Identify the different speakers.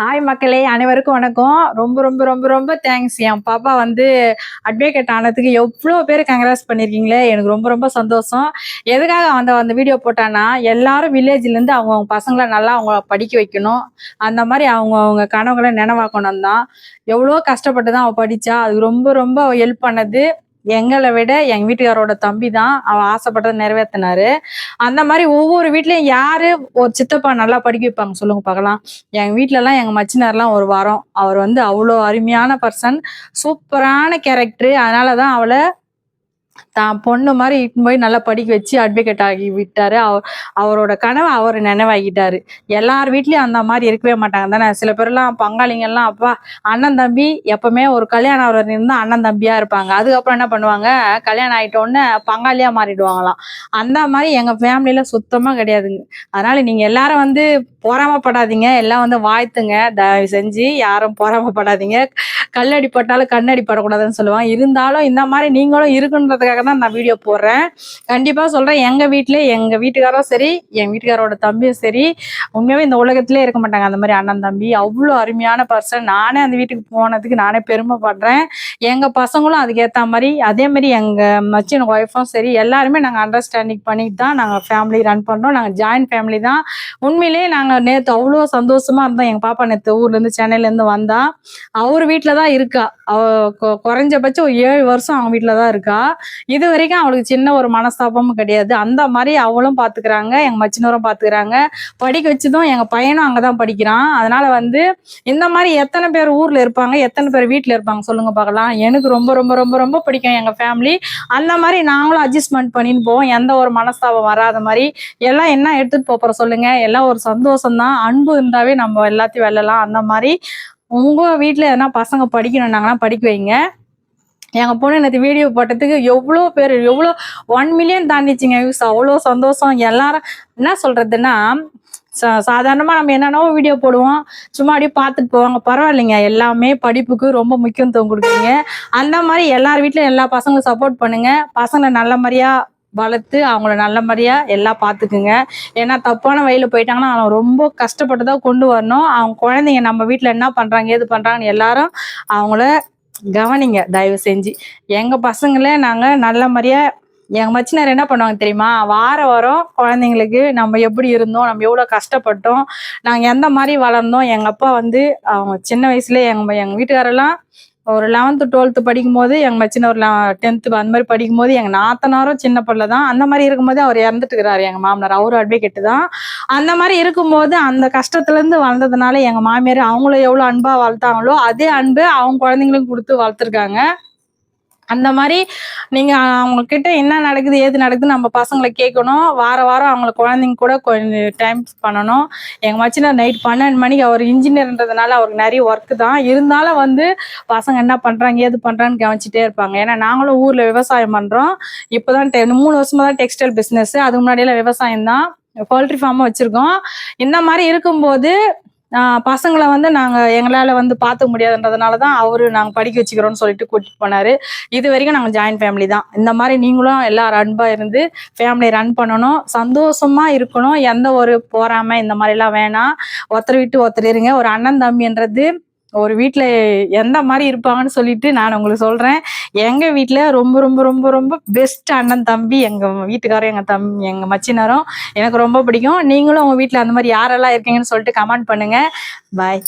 Speaker 1: Hi மக்களே, அனைவருக்கும் வணக்கம். ரொம்ப ரொம்ப ரொம்ப ரொம்ப தேங்க்ஸ். என் பாப்பா வந்து அட்வொகேட் ஆனதுக்கு எவ்வளோ பேர் கங்க்ராஸ் பண்ணியிருக்கீங்களே, எனக்கு ரொம்ப ரொம்ப சந்தோஷம். எதுக்காக அந்த வீடியோ போட்டான்னா, எல்லாரும் வில்லேஜ்லேருந்து அவங்க பசங்களை நல்லா அவங்க படிக்க வைக்கணும், அந்த மாதிரி அவங்க கனவுகளை நினைவாக்கணும் தான். எவ்வளோ கஷ்டப்பட்டு தான் அவள் படித்தா. அது ரொம்ப ரொம்ப ஹெல்ப் பண்ணது எங்களை விட எங்க வீட்டுக்காரோட தம்பி தான். அவ ஆசைப்பட்டதை நிறைவேற்றினாரு. அந்த மாதிரி ஒவ்வொரு வீட்லயும் யாரு ஒரு சித்தப்பா நல்லா படிக்க வைப்பாங்க சொல்லுங்க பார்க்கலாம். எங்க வீட்டுல எல்லாம் எங்க மச்சினார்லாம் ஒரு வாரம். அவர் வந்து அவ்வளோ அருமையான பர்சன், சூப்பரான கேரக்டர். அதனாலதான் அவளை தான் பொண்ணு மாதிரி இட்டுன்னு போய் நல்லா படிக்க வச்சு அட்வொகேட் ஆகி விட்டாரு. அவரோட கனவை அவர் நினைவாகிட்டாரு. எல்லார் வீட்லயும் அந்த மாதிரி இருக்கவே மாட்டாங்க தானே. சில பேர்லாம் பங்காளிங்கெல்லாம் அப்பா அண்ணன் தம்பி எப்பவுமே ஒரு கல்யாணம் ஆகிறது இருந்தா அண்ணன் தம்பியா இருப்பாங்க. அதுக்கப்புறம் என்ன பண்ணுவாங்க, கல்யாணம் ஆயிட்டோன்னு பங்காளியா மாறிடுவாங்களாம். அந்த மாதிரி எங்க ஃபேமிலியில சுத்தமா கிடையாதுங்க. அதனால நீங்க எல்லாரும் வந்து பொறாமப்படாதீங்க, எல்லாம் வந்து வாழ்த்துங்க. தயவு செஞ்சு யாரும் பொறாமப்படாதீங்க. கல்லடி பட்டாலும் கண்ணடி படக்கூடாதுன்னு சொல்லுவாங்க. இருந்தாலும் இந்த மாதிரி நீங்களும் இருக்குன்றதுக்காக தான் நான் வீடியோ போடுறேன். கண்டிப்பா சொல்றேன், எங்க வீட்டுல எங்க வீட்டுக்காரும் சரி, என் வீட்டுக்காரோட தம்பியும் சரி, உண்மையாவே இந்த உலகத்திலே இருக்க மாட்டாங்க அந்த மாதிரி அண்ணன் தம்பி. அவ்வளோ அருமையான பர்சன். நானே அந்த வீட்டுக்கு போனதுக்கு நானே பெருமைப்படுறேன். எங்க பசங்களும் அதுக்கேற்ற மாதிரி, அதே மாதிரி எங்க மச்சின் ஒய்ஃபும் சரி, எல்லாருமே நாங்கள் அண்டர்ஸ்டாண்டிங் பண்ணிட்டு தான் நாங்கள் ஃபேமிலி ரன் பண்ணோம். நாங்கள் ஜாயின்ட் ஃபேமிலி தான். உண்மையிலேயே நாங்கள் நேற்று அவ்வளோ சந்தோஷமா இருந்தோம். எங்க பாப்பா நேற்று ஊர்லேருந்து சென்னையிலேருந்து வந்தா. அவர் வீட்டில் தான் இருக்கா. அவ குறைஞ்சபட்சம் ஒரு 7 வருஷம் அவங்க வீட்டில் தான் இருக்கா. இது வரைக்கும் அவளுக்கு சின்ன ஒரு மனஸ்தாபமும் கிடையாது. அந்த மாதிரி அவளும் பார்த்துக்கிறாங்க, எங்க மச்சினரும் பார்த்துக்கிறாங்க. படிக்க வச்சதும் எங்க பையனும் அங்கதான் படிக்கிறான். அதனால வந்து இந்த மாதிரி எத்தனை பேர் ஊர்ல இருப்பாங்க, எத்தனை பேர் வீட்டுல இருப்பாங்க சொல்லுங்க பார்க்கலாம். எனக்கு ரொம்ப ரொம்ப ரொம்ப ரொம்ப பிடிக்கும் எங்க ஃபேமிலி. அந்த மாதிரி நாங்களும் அட்ஜஸ்ட்மெண்ட் பண்ணின்னு போவோம். எந்த ஒரு மனஸ்தாபம் வராத மாதிரி. எல்லாம் என்ன எடுத்துட்டு போற சொல்லுங்க, எல்லாம் ஒரு சந்தோஷம் தான். அன்பு இருந்தாவே நம்ம எல்லாத்தையும் வெல்லலாம். அந்த மாதிரி உங்க வீட்டுல எதனா பசங்க படிக்கணும்னாங்கன்னா படிக்க வைங்க. எங்க பொண்ணு நேற்று வீடியோ போட்டதுக்கு எவ்வளோ பேர், எவ்வளோ 1 மில்லியன் தாண்டிச்சிங்க வியூஸ். அவ்வளோ சந்தோஷம். எல்லாரும் என்ன சொல்றதுன்னா, சாதாரணமா நம்ம என்னென்னவோ வீடியோ போடுவோம், சும்மா அப்படியே பார்த்துட்டு போவாங்க. பரவாயில்லைங்க, எல்லாமே படிப்புக்கு ரொம்ப முக்கியத்துவம் கொடுக்குறீங்க. அந்த மாதிரி எல்லார் வீட்லயும் எல்லா பசங்களும் சப்போர்ட் பண்ணுங்க. பசங்களை நல்ல மாதிரியா வளர்த்து அவங்கள நல்ல மாதிரியா எல்லாம் பார்த்துக்குங்க. ஏன்னா தப்பான வழியில போயிட்டாங்கன்னா அவன் ரொம்ப கஷ்டப்பட்டு தான் கொண்டு வரணும். அவங்க குழந்தைங்க நம்ம வீட்டில் என்ன பண்றாங்க ஏது பண்றாங்கன்னு எல்லாரும் அவங்கள கவனிங்க தயவு செஞ்சு. எங்க பசங்கள நாங்க நல்ல மாதிரியா, எங்க மச்சினார் என்ன பண்ணுவாங்க தெரியுமா, வாரம் குழந்தைங்களுக்கு நம்ம எப்படி இருந்தோம், நம்ம எவ்வளவு கஷ்டப்பட்டோம், நாங்க எந்த மாதிரி வளர்ந்தோம். எங்க அப்பா வந்து அவங்க சின்ன வயசுல எங்க வீட்டுக்காரெல்லாம் ஒரு 11th 12th படிக்கும் போது, எங்க மச்சின ஒரு 10th அந்த மாதிரி படிக்கும் போது, எங்க நாத்தனாரும் சின்ன பிள்ளை தான். அந்த மாதிரி இருக்கும்போது அவர் இறந்துட்டு இருக்கிறாரு எங்க மாமனார். அவரும் அட்வொகேட் தான். அந்த மாதிரி இருக்கும்போது அந்த கஷ்டத்துல இருந்து வளர்ந்ததுனால எங்க மாமியார் அவங்கள எவ்வளவு அன்பா வளர்த்தாங்களோ அதே அன்பு அவங்க குழந்தைங்களும் கொடுத்து வளர்த்துருக்காங்க. அந்த மாதிரி நீங்க அவங்க கிட்ட என்ன நடக்குது ஏது நடக்குதுன்னு நம்ம பசங்களை கேட்கணும். வாரம் அவங்க குழந்தைங்க கூட கொஞ்சம் டைம் பண்ணணும். எங்க மச்சினர் நைட் 12 மணிக்கு, அவர் இன்ஜினியர்ன்றதுனால அவருக்கு நிறைய ஒர்க் தான். இருந்தாலும் வந்து பசங்க என்ன பண்றாங்க ஏது பண்றான்னு கவனிச்சுட்டே இருப்பாங்க. ஏன்னா நாங்களும் ஊர்ல விவசாயம் பண்றோம். இப்பதான் 3 வருஷமா தான் டெக்ஸ்டைல் பிசினஸ். அதுக்கு முன்னாடி எல்லாம் விவசாயம் தான், போல்ட்ரி ஃபார்மும் வச்சிருக்கோம். இந்த மாதிரி இருக்கும்போது பசங்களை வந்து எங்களால வந்து பார்த்துக்க முடியாதுன்றதுனாலதான் அவரு நாங்க படிக்க வச்சுக்கிறோம்னு சொல்லிட்டு கூட்டிட்டு போனாரு. இது வரைக்கும் நாங்க ஜாயின்ட் ஃபேமிலி தான். இந்த மாதிரி நீங்களும் எல்லாரும் அன்பா இருந்து ஃபேமிலி ரன் பண்ணணும், சந்தோஷமா இருக்கணும். எந்த ஒரு போறாம இந்த மாதிரி எல்லாம் வேணாம். ஒருத்தர் விட்டு ஒருத்தர் இருங்க. ஒரு அண்ணன் தம்பின்றது ஒரு வீட்டுல எந்த மாதிரி இருப்பாங்கன்னு சொல்லிட்டு நான் உங்களுக்கு சொல்றேன். எங்க வீட்டுல ரொம்ப ரொம்ப ரொம்ப ரொம்ப பெஸ்ட் அண்ணன் தம்பி எங்க வீட்டுக்காரரும் எங்க மச்சினரும் எனக்கு ரொம்ப பிடிக்கும். நீங்களும் உங்க வீட்டுல அந்த மாதிரி யாரெல்லாம் இருக்கீங்கன்னு சொல்லிட்டு கமெண்ட் பண்ணுங்க. பாய்.